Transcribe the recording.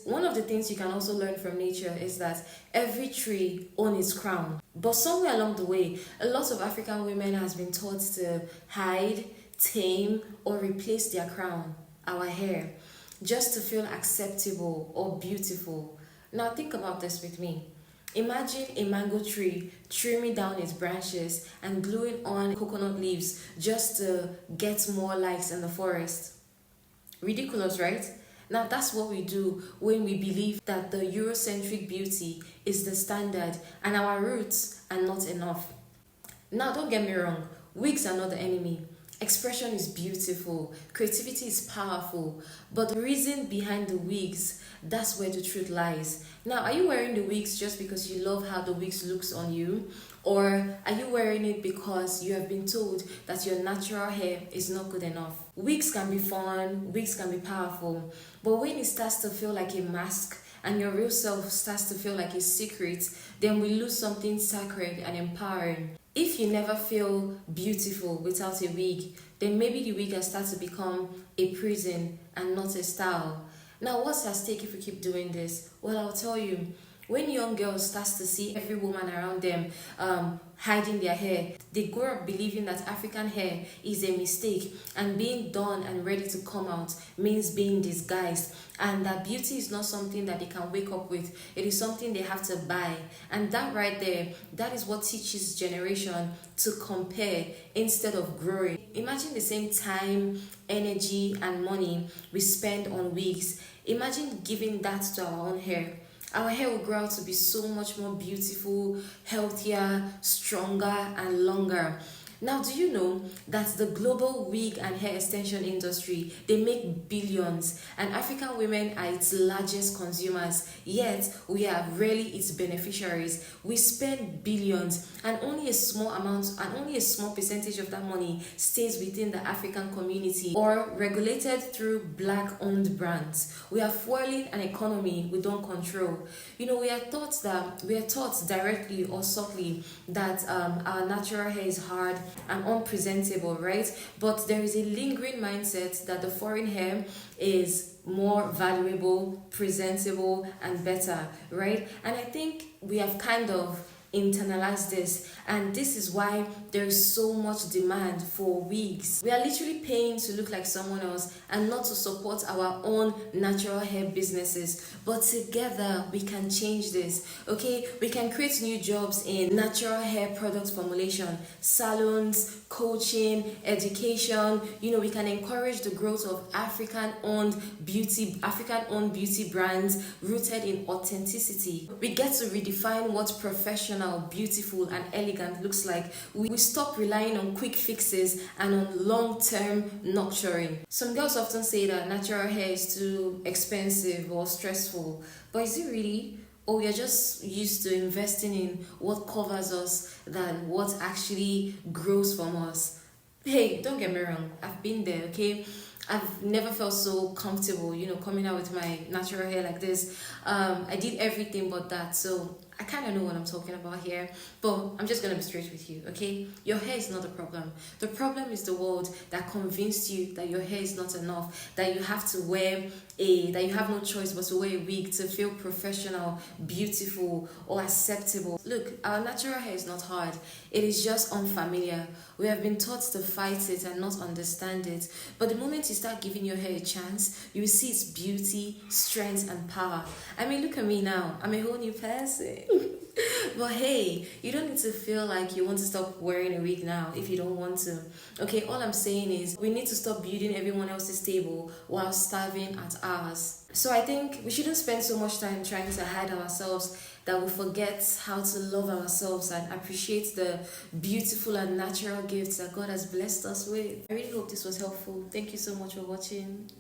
one of the things you can also learn from nature is that every tree owns its crown. But somewhere along the way, a lot of African women has been taught to hide, tame, or replace their crown, our hair, just to feel acceptable or beautiful. Now think about this with me. Imagine a mango tree trimming down its branches and gluing on coconut leaves just to get more likes in the forest. Ridiculous, right? Now that's what we do when we believe that the Eurocentric beauty is the standard and our roots are not enough. Now don't get me wrong, wigs are not the enemy. Expression is beautiful, creativity is powerful, but the reason behind the wigs, that's where the truth lies. Now, are you wearing the wigs just because you love how the wigs looks on you? Or are you wearing it because you have been told that your natural hair is not good enough? Wigs can be fun, wigs can be powerful, but when it starts to feel like a mask and your real self starts to feel like a secret, then we lose something sacred and empowering. If you never feel beautiful without a wig, then maybe the wig has started to become a prison and not a style. Now, what's at stake if we keep doing this? Well, I'll tell you. When young girls start to see every woman around them hiding their hair, they grow up believing that African hair is a mistake and being done and ready to come out means being disguised, and that beauty is not something that they can wake up with. It is something they have to buy. And that right there, that is what teaches generation to compare instead of growing. Imagine the same time, energy, and money we spend on wigs. Imagine giving that to our own hair. Our hair will grow out to be so much more beautiful, healthier, stronger, and longer. Now, do you know that the global wig and hair extension industry, they make billions, and African women are its largest consumers, yet we are rarely its beneficiaries. We spend billions, and only a small amount and only a small percentage of that money stays within the African community or regulated through black-owned brands. We are fueling an economy we don't control. You know, we are taught directly or subtly that our natural hair is hard and unpresentable, right? But there is a lingering mindset that the foreign hair is more valuable, presentable, and better, right? And I think we have kind of internalized this, and this is why there is so much demand for wigs. We are literally paying to look like someone else and not to support our own natural hair businesses. But together we can change this, okay? We can create new jobs in natural hair product formulation, salons, coaching, education. You know, we can encourage the growth of African-owned beauty brands rooted in authenticity. We get to redefine what professional, beautiful, and elegant looks like. We stop relying on quick fixes and on long-term nurturing. Some girls often say that natural hair is too expensive or stressful, but is it really? Or we are just used to investing in what covers us than what actually grows from us? Hey, don't get me wrong, I've been there, okay? I've never felt so comfortable, you know, coming out with my natural hair like this. I did everything but that, so I kind of know what I'm talking about here, but I'm just going to be straight with you, okay? Your hair is not the problem. The problem is the world that convinced you that your hair is not enough, that you have to that you have no choice but to wear a wig to feel professional, beautiful, or acceptable. Look, our natural hair is not hard. It is just unfamiliar. We have been taught to fight it and not understand it. But the moment you start giving your hair a chance, you will see its beauty, strength, and power. I mean, look at me now. I'm a whole new person. But hey, you don't need to feel like you want to stop wearing a wig now if you don't want to. Okay, all I'm saying is we need to stop building everyone else's table while starving at ours. So I think we shouldn't spend so much time trying to hide ourselves that we forget how to love ourselves and appreciate the beautiful and natural gifts that God has blessed us with. I really hope this was helpful. Thank you so much for watching.